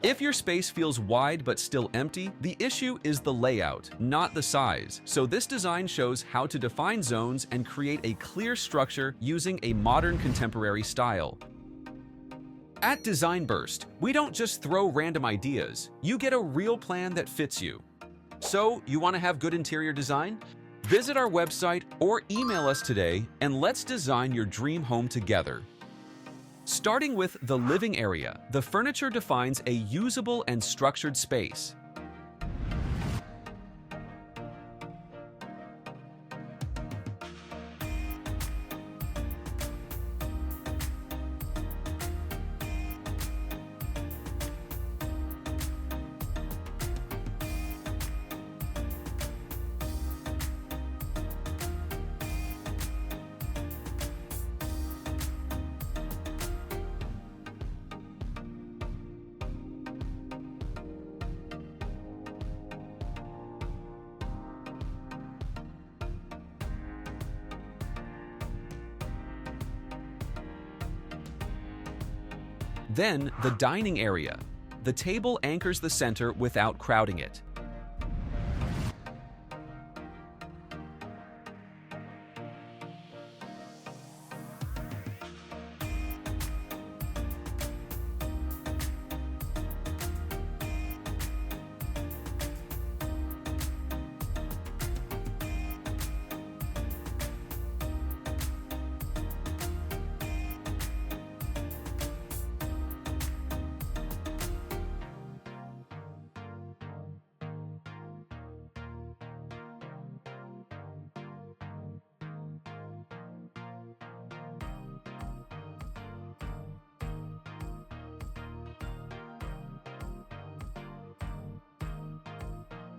If your space feels wide but still empty, the issue is the layout, not the size. So this design shows how to define zones and create a clear structure using a modern contemporary style. At Design Burst, we don't just throw random ideas, you get a real plan that fits you. So, you want to have good interior design? Visit our website or email us today and let's design your dream home together. Starting with the living area, the furniture defines a usable and structured space. Then, the dining area. The table anchors the center without crowding it.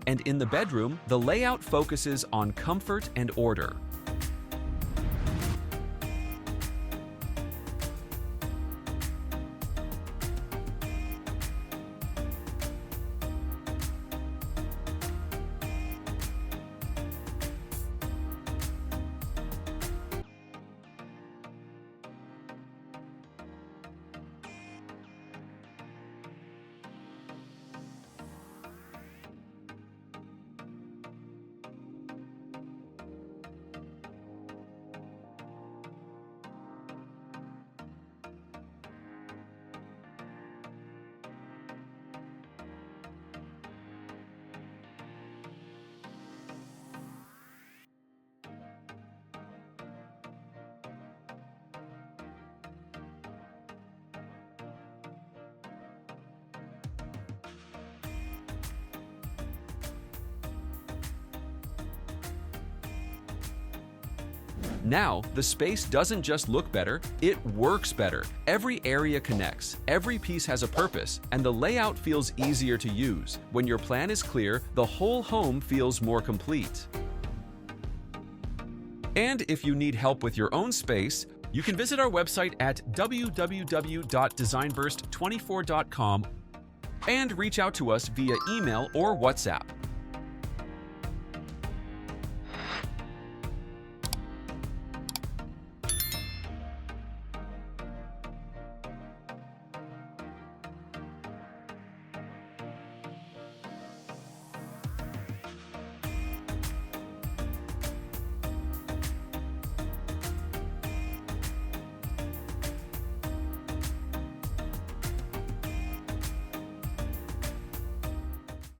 And in the bedroom, the layout focuses on comfort and order. Now, the space doesn't just look better, it works better. Every area connects, every piece has a purpose, and the layout feels easier to use. When your plan is clear, the whole home feels more complete. And if you need help with your own space, you can visit our website at www.designburst24.com and reach out to us via email or WhatsApp.